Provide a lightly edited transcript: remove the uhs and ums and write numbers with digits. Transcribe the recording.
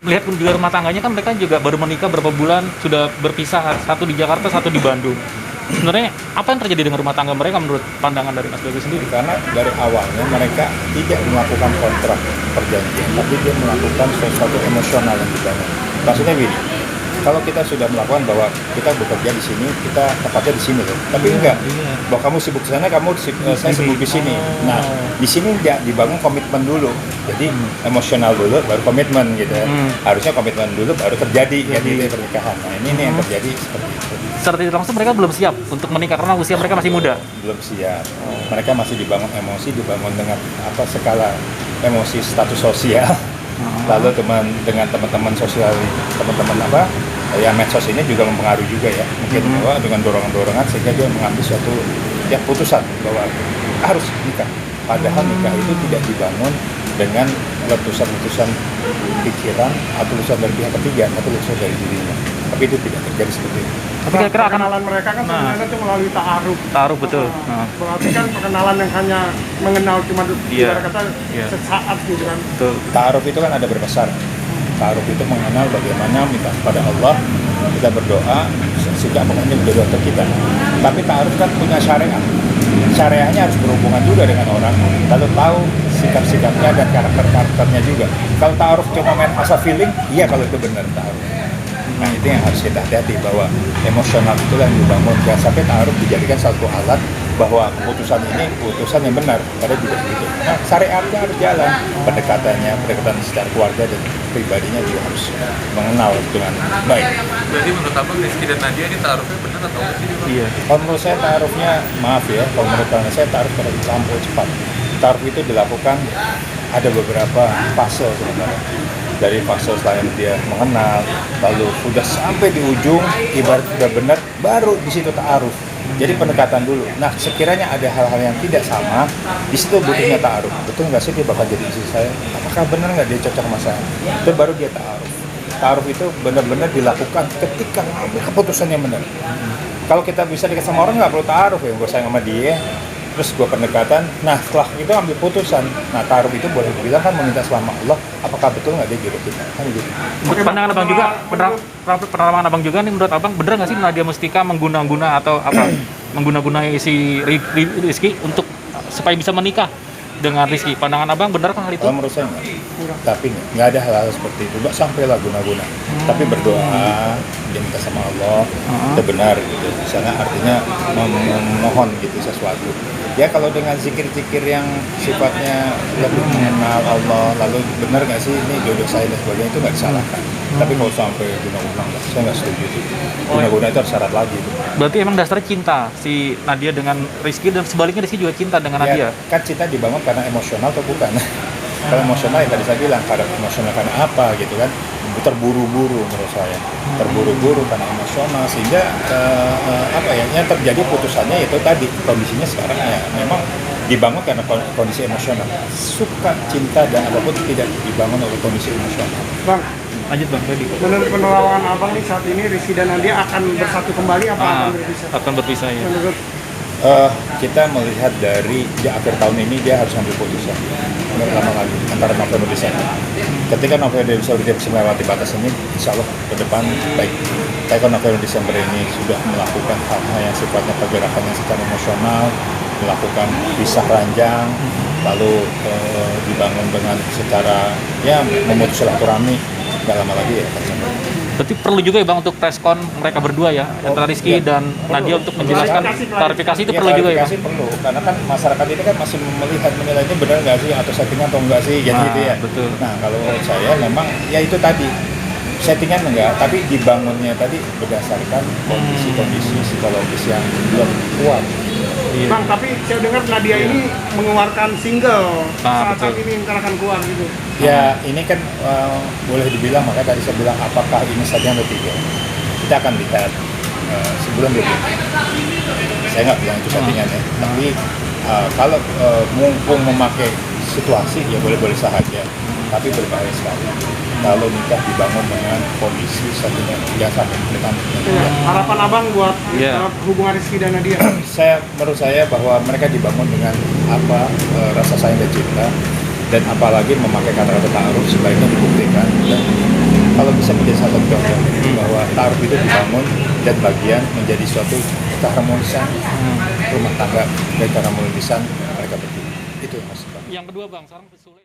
Melihat juga rumah tangganya kan mereka juga baru menikah berapa bulan, sudah berpisah, satu di Jakarta, satu di Bandung. Sebenarnya apa yang terjadi dengan rumah tangga mereka menurut pandangan dari Mas Dogi sendiri? Karena dari awalnya mereka tidak melakukan kontrak perjanjian, tapi dia melakukan sesuatu emosional yang dibangun. Maksudnya gini, kalau kita sudah melakukan bahwa kita bekerja di sini, kita tepatnya di sini loh. Tapi enggak, bahwa kamu sibuk di sana, saya sibuk di sini. Nah, di sini dia dibangun komitmen dulu. Jadi emosional dulu, baru komitmen gitu ya. Harusnya komitmen dulu, baru terjadi ya di pernikahan. Nah, ini yang terjadi seperti itu. Secara tidak langsung mereka belum siap untuk menikah karena usia mereka masih muda. Belum siap. Mereka masih dibangun emosi, dibangun dengan skala emosi status sosial. Lalu dengan teman-teman sosial, teman-teman ya medsos ini juga mempengaruhi juga ya. Mungkin bahwa dengan dorongan-dorongan sehingga dia mengambil suatu putusan bahwa harus nikah. Padahal nikah itu tidak dibangun dengan letusan-letusan pikiran atau letusan dari pihak ketiga atau letusan dari dirinya. Tapi itu tidak terjadi seperti itu. Tapi kira-kira akan perkenalan mereka kan sebenarnya itu melalui ta'aruf. Ta'aruf betul. Berarti kan perkenalan yang hanya mengenal cuma kata sesaat gitu kan. Betul. Ta'aruf itu kan ada berbesar. Ta'aruf itu mengenal bagaimana minta kepada Allah, kita berdoa sehingga mengenal jodoh untuk kita. Tapi ta'aruf kan punya syariat. Syariahnya harus berhubungan juga dengan orang, lalu tahu sikap-sikapnya dan karakter-karakternya juga. Kalau ta'aruf cuma main asal feeling, iya kalau itu benar ta'aruf. Nah itu yang harus kita hati-hati bahwa emosional itulah yang dibangun. Jangan sampai ta'aruf dijadikan satu alat bahwa keputusan ini keputusan yang benar, padahal tidak begitu. Nah syariatnya harus jalan, pendekatan secara keluarga dan pribadinya juga harus mengenal dengan baik. Jadi menurut Abang Rizky dan Nadia ini ta'arufnya benar atau enggak sih? Iya. Kalau menurut saya ta'arufnya, maaf ya, kalau menurut saya ta'aruf terlampau cepat. Ta'aruf itu dilakukan ada beberapa fase sebenarnya. Dari fase selain dia mengenal, lalu sudah sampai di ujung, ibarat sudah benar, baru di situ ta'aruf. Jadi pendekatan dulu. Nah, sekiranya ada hal-hal yang tidak sama, di situ butuhnya ta'aruf. Betul nggak sih dia bakal jadi istri saya? Apakah benar nggak dia cocok sama saya? Itu baru dia ta'aruf. Ta'aruf itu benar-benar dilakukan ketika ambil keputusan yang benar. Kalau kita bisa dikasih sama orang nggak perlu ta'aruf ya, gue sayang sama dia. Terus gue pendekatan, nah setelah itu ambil putusan. Nah ta'aruf itu boleh dibilang kan meminta selama Allah, apakah betul nggak dia jodoh kita? Kan gitu. Menurut pandangan abang juga, penerawangan abang juga nih, menurut abang benar nggak sih Nadia Mustika mengguna-guna atau mengguna-guna si Rizky untuk supaya bisa menikah dengan Rizky? Pandangan abang benar kan hal itu? Kalau menurut saya enggak. Tapi nggak ada hal-hal seperti itu. Nggak sampailah guna-guna. Tapi berdoa, dia minta sama Allah, itu benar gitu. Di sana artinya memohon gitu sesuatu. Ya kalau dengan zikir-zikir yang sifatnya lebih mengenal Allah, lalu benar nggak sih ini jodoh saya dan sebagainya, itu nggak disalahkan. Tapi kalau sampai guna-guna, saya nggak setuju itu. Guna-guna itu harus syarat lagi. Itu. Berarti emang dasarnya cinta si Nadia dengan Rizky dan sebaliknya Rizky juga cinta dengan Nadia. Kan cinta dibangun karena emosional atau bukan? Kalau emosional ya tadi saya bilang, karena emosional karena apa gitu kan? Terburu-buru menurut saya, terburu-buru karena emosional sehingga yang terjadi putusannya itu tadi kondisinya sekarang ya memang dibangun karena kondisi emosional. Suka, cinta dan apapun tidak dibangun oleh kondisi emosional. Bang, Lanjut bang, Freddy. menurut penerawangan abang nih saat ini Rizky dan Nadia akan bersatu kembali apa akan berpisah? Akan berpisah ya. Menurut Kita melihat dari di akhir tahun ini dia harus ambil putusan nggak lama lagi antara November Desember. Ketika November Desember dia bisa melewati batas ini, insya Allah ke depan baik. Tapi kalau November Desember ini sudah melakukan hal-hal yang sifatnya pergerakan yang secara emosional, melakukan pisah ranjang, lalu dibangun dengan secara memutus silaturahmi, nggak lama lagi ya. Berarti perlu juga ya bang untuk preskon mereka berdua ya antara Rizky dan Nadia untuk menjelaskan klarifikasi itu perlu juga ya bang? Perlu, karena kan masyarakat ini kan masih menilai ini benar nggak sih atau settingan atau enggak sih gitu ya. Betul. Nah kalau saya memang ya itu tadi settingan enggak, tapi dibangunnya tadi berdasarkan kondisi psikologis yang belum kuat. Iya. Bang, tapi saya dengar Nadia ini mengeluarkan single saat betul. ini akan keluar gitu. Ya ini kan boleh dibilang, makanya tadi saya bilang apakah ini settingan atau tidak. Kita akan lihat sebulan lebih. Saya nggak bilang itu settingan ya, tapi kalau mumpung memakai situasi ya boleh-boleh saja, tapi berbahaya sekali kalau nikah dibangun dengan kondisi settingan, jangan sampai dengan Harapan abang buat hubungan Rizky dan Nadia? menurut saya bahwa mereka dibangun dengan rasa sayang dan cinta, dan apalagi memakai kata-kata ta'aruf sebaiknya dibuktikan dan bisa menjadi salah satu contoh bahwa taaruf itu dibangun dan bagian menjadi suatu keharmonisan rumah tangga dan keharmonisan mereka berdua. Itu yang harus dibangun. Yang kedua Bang, sekarang sulit